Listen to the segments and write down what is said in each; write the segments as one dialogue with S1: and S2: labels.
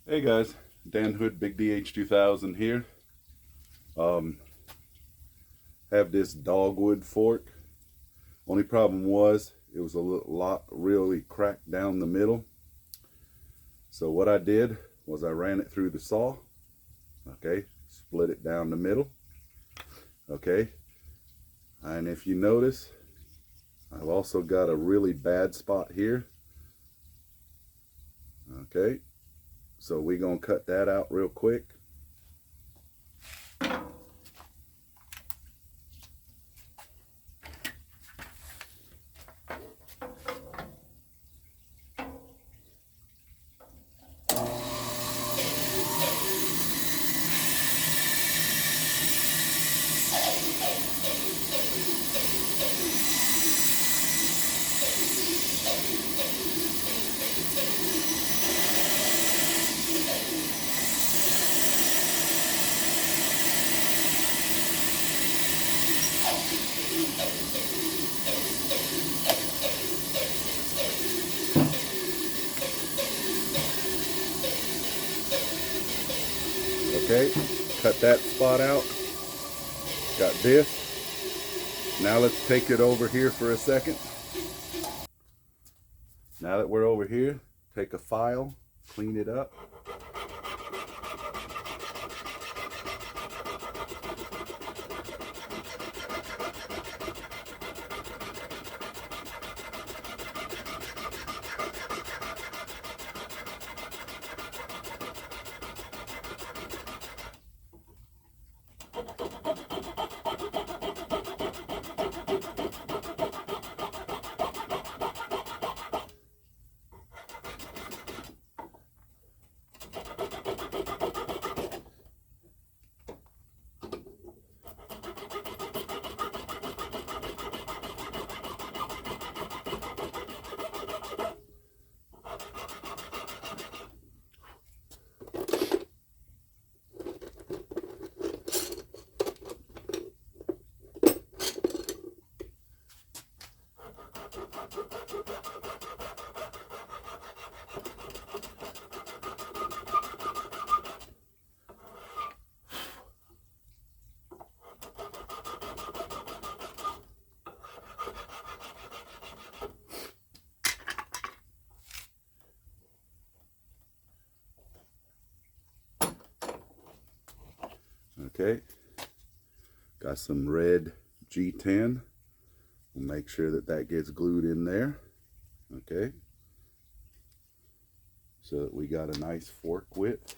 S1: Hey guys, Dan Hood, Big DH2000 here. Have this dogwood fork. Only problem was it was a lot really cracked down the middle. So what I did was I ran it through the saw. Okay, split it down the middle. Okay, and if you notice, I've also got a really bad spot here. Okay, so we're gonna cut that out real quick. Okay, cut that spot out. Got this. Now let's take it over here for a second. Now that we're over here, take a file, clean it up. Okay, got some red G10. We'll make sure that that gets glued in there. Okay, so that we got a nice fork width.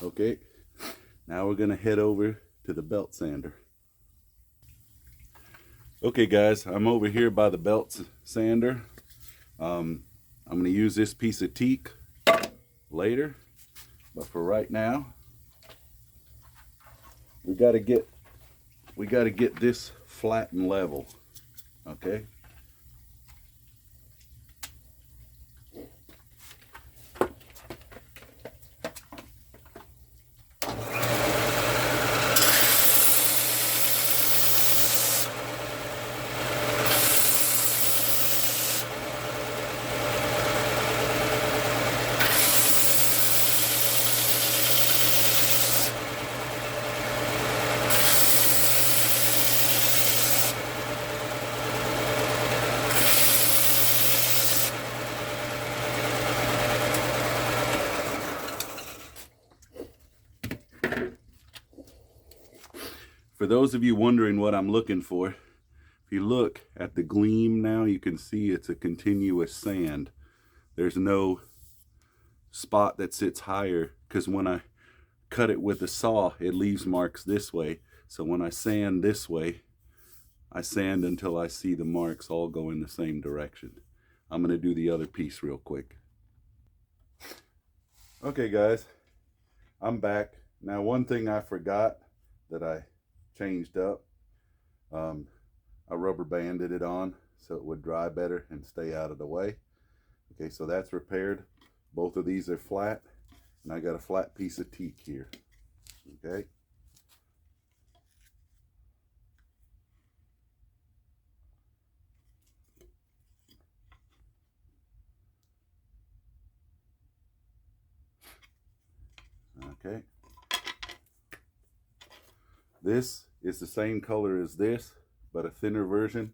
S1: Okay, now we're gonna head over to the belt sander. Okay guys, I'm over here by the belt sander. I'm gonna use this piece of teak later, but for right now, we gotta get this flat and level. Okay. For those of you wondering what I'm looking for, if you look at the gleam now, you can see it's a continuous sand. There's no spot that sits higher, because when I cut it with a saw, it leaves marks this way. So when I sand this way, I sand until I see the marks all go in the same direction. I'm going to do the other piece real quick. Okay guys, I'm back. Now one thing I forgot that I changed up, I rubber banded it on so it would dry better and stay out of the way. Okay, so that's repaired. Both of these are flat, and I got a flat piece of teak here. Okay. Okay. This is the same color as this, but a thinner version.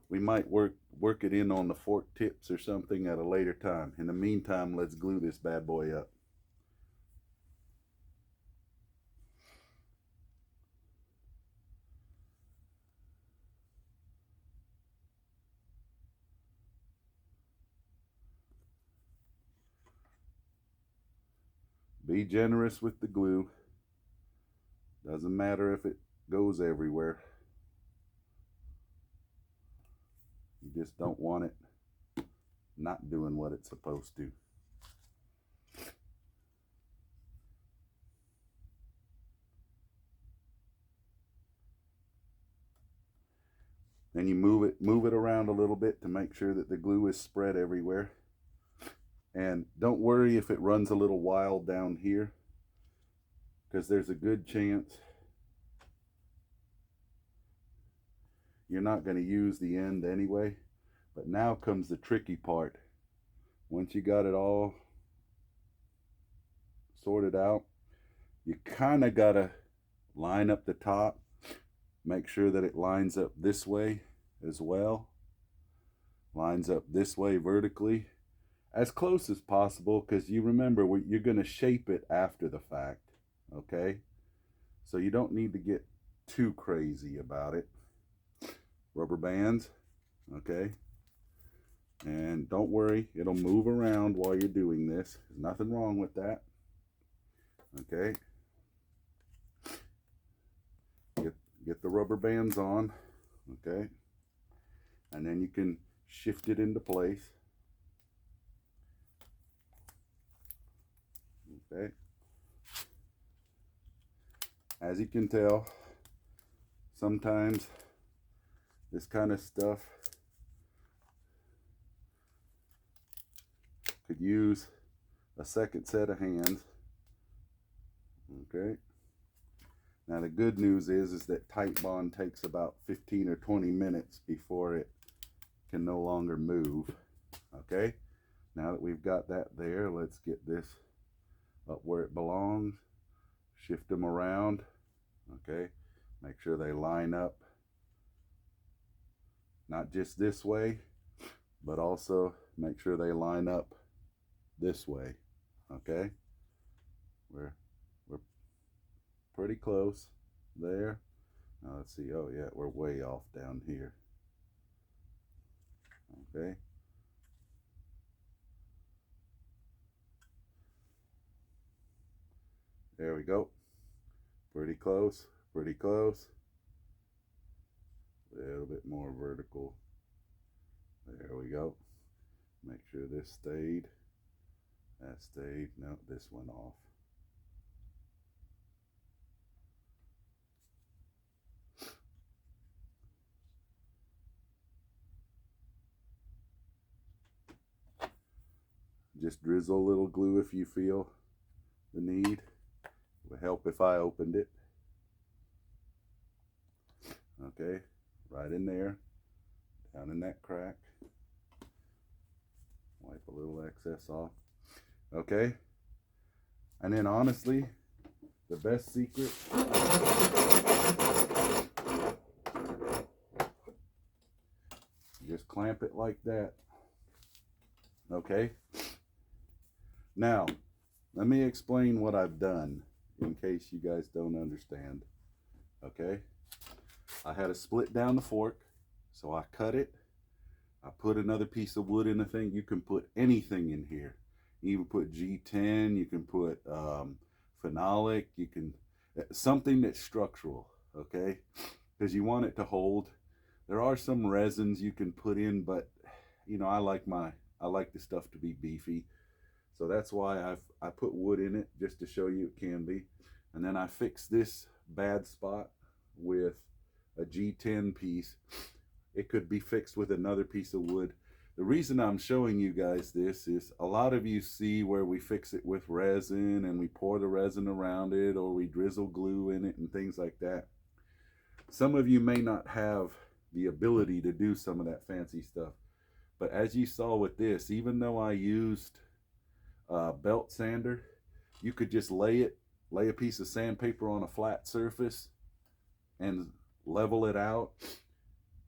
S1: We might work it in on the fork tips or something at a later time. In the meantime, let's glue this bad boy up. Be generous with the glue. Doesn't matter if it goes everywhere. You just don't want it not doing what it's supposed to. Then you move it around a little bit to make sure that the glue is spread everywhere. And don't worry if it runs a little wild down here, because there's a good chance you're not going to use the end anyway. But now comes the tricky part. Once you got it all sorted out, you kind of got to line up the top, make sure that it lines up this way as well, lines up this way vertically, as close as possible, because you remember you're going to shape it after the fact. Okay, so you don't need to get too crazy about it. Rubber bands. Okay, and don't worry, it'll move around while you're doing this. There's nothing wrong with that. Okay, get the rubber bands on. Okay, and then you can shift it into place. Okay, as you can tell, sometimes this kind of stuff could use a second set of hands. Okay, now the good news is that tight bond takes about 15 or 20 minutes before it can no longer move. Okay, now that we've got that there, let's get this up where it belongs. Shift them around. Okay, make sure they line up, not just this way, but also make sure they line up this way. Okay, we're pretty close there. Now let's see. Oh yeah, we're way off down here. Okay, there we go. Pretty close, pretty close. A little bit more vertical. There we go. Make sure this stayed. That stayed. No, this went off. Just drizzle a little glue if you feel the need. It would help if I opened it. Okay, right in there, down in that crack. Wipe a little excess off. Okay, and then honestly, the best secret, just clamp it like that. Okay, now let me explain what I've done in case you guys don't understand. Okay, I had to split down the fork, so I cut it. I put another piece of wood in the thing. You can put anything in here. You even put G10, you can put phenolic, you can, something that's structural, okay? Because you want it to hold. There are some resins you can put in, but you know, I like the stuff to be beefy. So that's why I put wood in it, just to show you it can be. And then I fixed this bad spot with a G10 piece. It could be fixed with another piece of wood. The reason I'm showing you guys this is a lot of you see where we fix it with resin and we pour the resin around it, or we drizzle glue in it and things like that. Some of you may not have the ability to do some of that fancy stuff. But as you saw with this, even though I used belt sander, you could just lay a piece of sandpaper on a flat surface and level it out.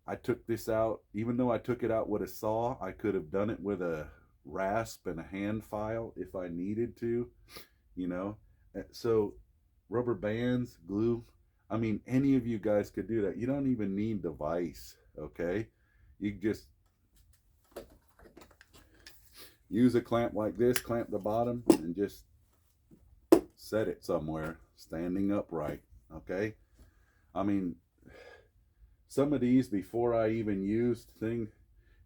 S1: I took this out, even though I took it out with a saw, I could have done it with a rasp and a hand file if I needed to, you know. So rubber bands, glue, I mean, any of you guys could do that. You don't even need the vise, okay? You just use a clamp like this, clamp the bottom, and just set it somewhere standing upright, okay? I mean, some of these, before I even used thing,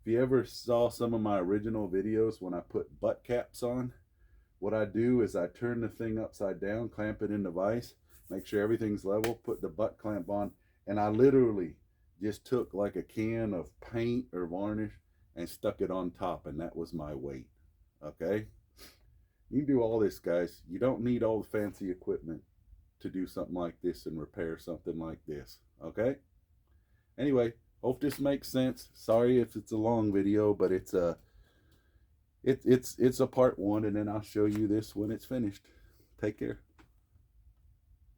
S1: if you ever saw some of my original videos when I put butt caps on, what I do is I turn the thing upside down, clamp it in the vise, make sure everything's level, put the butt clamp on, and I literally just took like a can of paint or varnish and stuck it on top, and that was my weight, okay? You can do all this, guys. You don't need all the fancy equipment to do something like this and repair something like this, okay? Anyway, hope this makes sense. Sorry if it's a long video, but it's a part one, and then I'll show you this when it's finished. Take care.